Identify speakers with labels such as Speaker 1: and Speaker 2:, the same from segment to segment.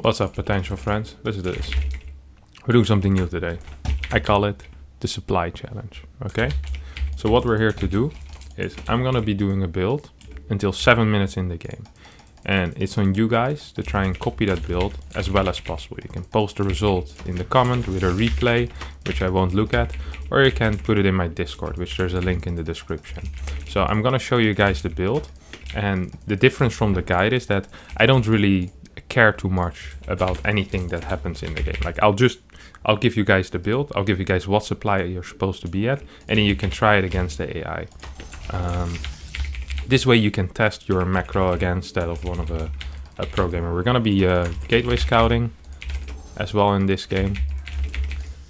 Speaker 1: What's up, potential friends? Let's do this. We're doing something new today. I call it the supply challenge, okay? So what we're here to do is I'm gonna be doing a build until 7 minutes in the game. And it's on you guys to try and copy that build as well as possible. You can post the result in the comment with a replay, which I won't look at, or you can put it in my Discord, which there's a link in the description. So I'm gonna show you guys the build, and the difference from the guide is that I don't really care too much about anything that happens in the game. Like I'll give you guys the build, I'll give you guys what supply you're supposed to be at, and then you can try it against the AI. This way you can test your macro against that of one of a pro gamer. We're gonna be gateway scouting as well in this game,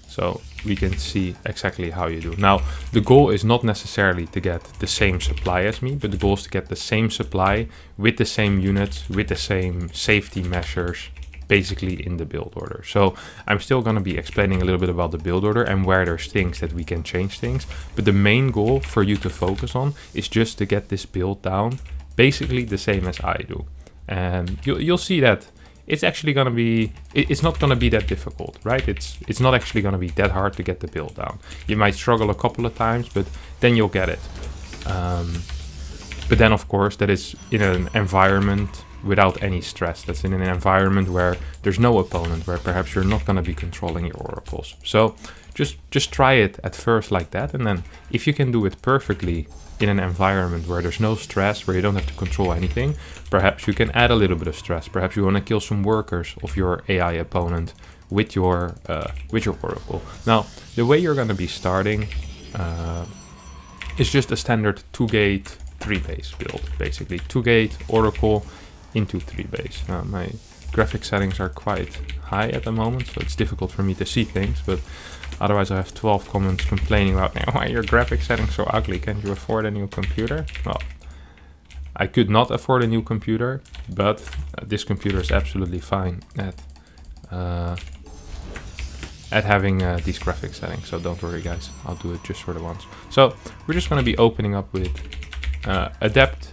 Speaker 1: so we can see exactly how you do. Now, the goal is not necessarily to get the same supply as me, but the goal is to get the same supply with the same units, with the same safety measures, basically in the build order. So I'm still going to be explaining a little bit about the build order and where there's things that we can change things. But the main goal for you to focus on is just to get this build down, basically the same as I do. And you'll see that it's actually going to be, it's not going to be that difficult, right? It's not actually going to be that hard to get the build down. You might struggle a couple of times, but then you'll get it. But then of course that is in an environment without any stress. That's in an environment where there's no opponent, where perhaps you're not going to be controlling your oracles. So just try it at first like that, and then if you can do it perfectly in an environment where there's no stress, where you don't have to control anything, perhaps you can add a little bit of stress. Perhaps you want to kill some workers of your AI opponent with your oracle. Now, the way you're going to be starting is just a standard 2-gate 3-base build, basically 2-gate oracle into 3-base. Now, my graphic settings are quite high at the moment, so it's difficult for me to see things, but otherwise I have 12 comments complaining about why your graphic settings so ugly. Can't you afford a new computer? Well, I could not afford a new computer, but this computer is absolutely fine at having these graphic settings, so don't worry guys, I'll do it just for the ones. So we're just going to be opening up with adapt,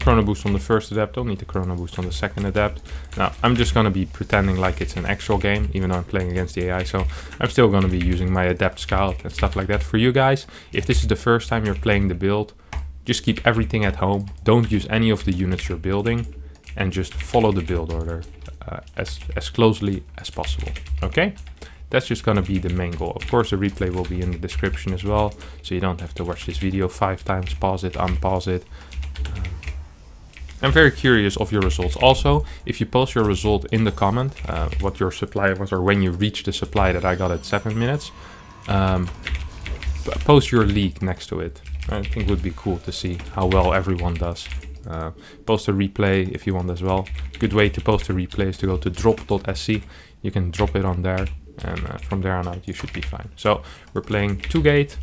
Speaker 1: chrono boost on the first adapt. Don't need the chrono boost on the second adapt. Now I'm just going to be pretending like it's an actual game, even though I'm playing against the AI, so I'm still going to be using my adapt scout and stuff like that. For you guys, if this is the first time you're playing the build, just keep everything at home, don't use any of the units you're building, and just follow the build order as closely as possible. Okay, that's just going to be the main goal. Of course, the replay will be in the description as well, so you don't have to watch this video 5 times, pause it, unpause it. I'm very curious of your results. Also, if you post your result in the comment, what your supply was, or when you reach the supply that I got at 7 minutes, post your league next to it. I think it would be cool to see how well everyone does. Post a replay if you want as well. Good way to post a replay is to go to drop.sc. You can drop it on there, and from there on out you should be fine. So we're playing 2-gate,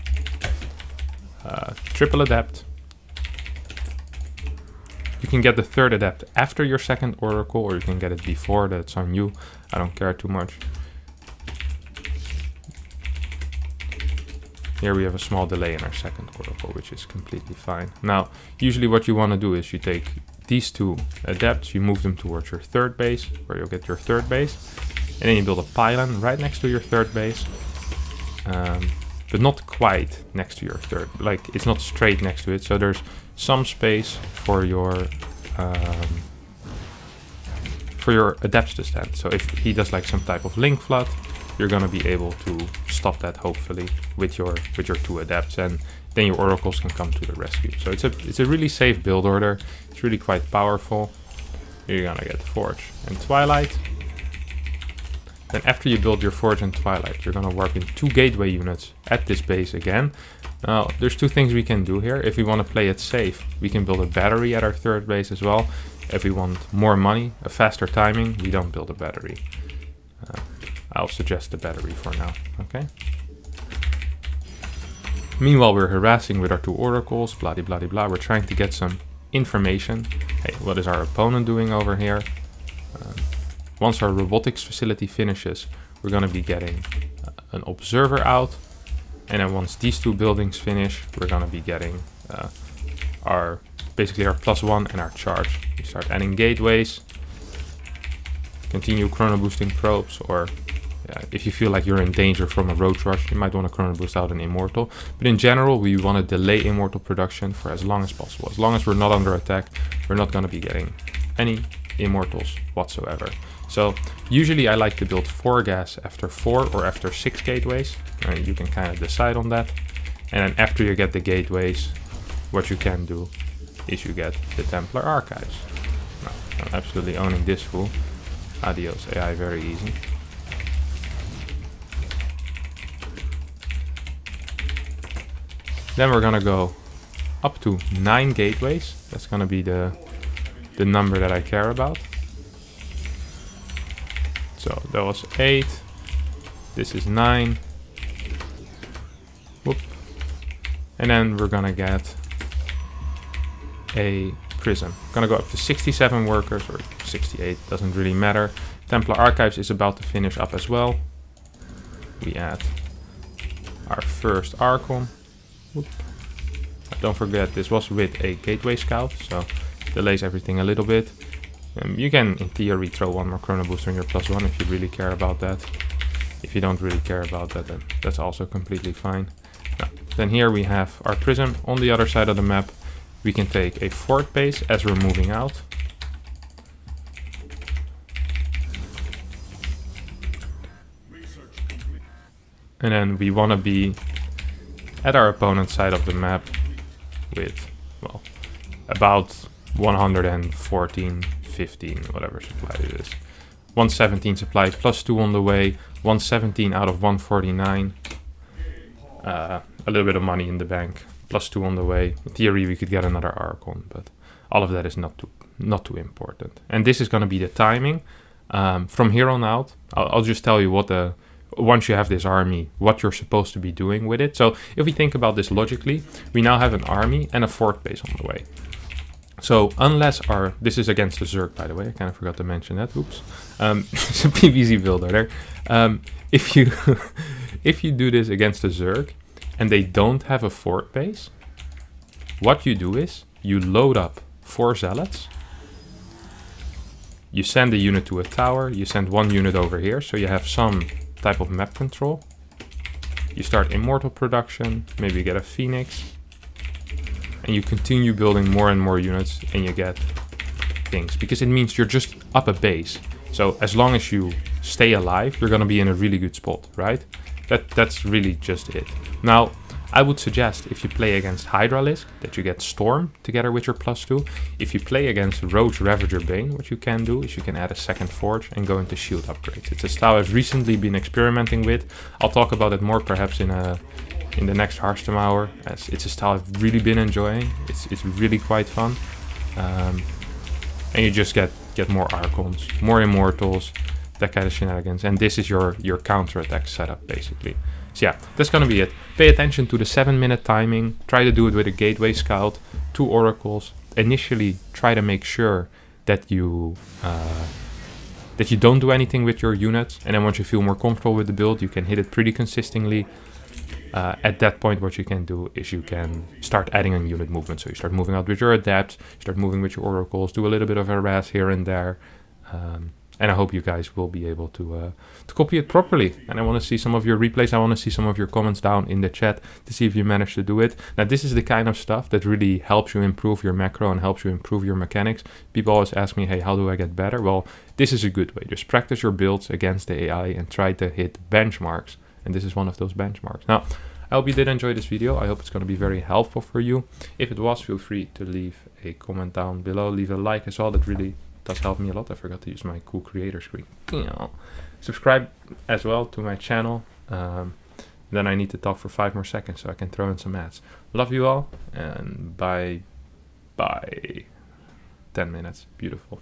Speaker 1: triple adapt. You can get the third adapt after your second oracle, or you can get it before. That's on you. I don't care too much. Here we have a small delay in our second oracle, which is completely fine. Now, usually what you want to do is you take these 2 adapts, you move them towards your third base, where you'll get your third base, and then you build a pylon right next to your third base, but not quite next to your third. Like, it's not straight next to it, so there's some space for your adapts to stand. So if he does like some type of link flood, you're gonna be able to stop that hopefully with your 2 adapts, and then your oracles can come to the rescue. So it's a really safe build order. It's really quite powerful. You're gonna get Forge and Twilight. Then after you build your Forge and Twilight, you're gonna warp in 2 gateway units at this base again. Now, there's 2 things we can do here. If we want to play it safe, we can build a battery at our third base as well. If we want more money, a faster timing, we don't build a battery. I'll suggest the battery for now, okay? Meanwhile, we're harassing with our 2 oracles, blah, blah, blah, blah. We're trying to get some information. Hey, what is our opponent doing over here? Once our robotics facility finishes, we're going to be getting an observer out. And then once these 2 buildings finish, we're going to be getting our basically our +1 and our charge. We start adding gateways, continue chrono boosting probes, or if you feel like you're in danger from a roach rush, you might want to chrono boost out an immortal. But in general, we want to delay immortal production for as long as possible. As long as we're not under attack, we're not going to be getting any immortals whatsoever. So usually I like to build 4 gas after 4 or after 6 gateways. You can kind of decide on that. And then after you get the gateways, what you can do is you get the Templar Archives. Now, I'm absolutely owning this fool. Adios AI, very easy. Then we're gonna go up to 9 gateways. That's gonna be the number that I care about. So that was 8. This is 9. Whoop. And then we're gonna get a prism. Gonna go up to 67 workers, or 68, doesn't really matter. Templar Archives is about to finish up as well. We add our first Archon. Whoop. Don't forget, this was with a Gateway Scout, so delays everything a little bit. You can, in theory, throw 1 more chrono booster on your +1 if you really care about that. If you don't really care about that, then that's also completely fine. Now, then here we have our prism. On the other side of the map, we can take a fort base as we're moving out. And then we want to be at our opponent's side of the map with, well, about 114, 15, whatever supply it is. 117 supply, +2 on the way, 117 out of 149. A little bit of money in the bank, +2 on the way. In theory, we could get another Archon, but all of that is not too important. And this is going to be the timing. From here on out, I'll just tell you what once you have this army, what you're supposed to be doing with it. So if we think about this logically, we now have an army and a fort base on the way. So unless this is against the Zerg, by the way, I kind of forgot to mention that, oops. It's a PvZ builder there. If you do this against the Zerg and they don't have a fort base, what you do is you load up 4 Zealots, you send a unit to a tower, you send 1 unit over here, so you have some type of map control. You start immortal production, maybe you get a Phoenix, and you continue building more and more units, and you get things, because it means you're just up a base. So as long as you stay alive, you're gonna be in a really good spot, right? That's really just it. Now, I would suggest if you play against Hydralisk that you get Storm together with your +2. If you play against Roach Ravager Bane, what you can do is you can add a second Forge and go into shield upgrades. It's a style I've recently been experimenting with. I'll talk about it more perhaps in the next Harstem hour, as it's a style I've really been enjoying. It's really quite fun. And you just get more Archons, more Immortals, that kind of shenanigans. And this is your counter-attack setup, basically. So yeah, that's gonna be it. Pay attention to the 7-minute timing. Try to do it with a Gateway Scout, 2 Oracles. Initially, try to make sure that you don't do anything with your units. And then once you feel more comfortable with the build, you can hit it pretty consistently. At that point, what you can do is you can start adding on unit movement. So you start moving out with your Adepts, you start moving with your Oracles, do a little bit of harass here and there. And I hope you guys will be able to copy it properly. And I want to see some of your replays. I want to see some of your comments down in the chat to see if you managed to do it. Now, this is the kind of stuff that really helps you improve your macro and helps you improve your mechanics. People always ask me, hey, how do I get better? Well, this is a good way. Just practice your builds against the AI and try to hit benchmarks. And this is one of those benchmarks. Now, I hope you did enjoy this video. I hope it's going to be very helpful for you. If it was, feel free to leave a comment down below. Leave a like as well. That really does help me a lot. I forgot to use my cool creator screen. Subscribe as well to my channel. Then I need to talk for 5 more seconds so I can throw in some ads. Love you all, and bye. 10 minutes. Beautiful.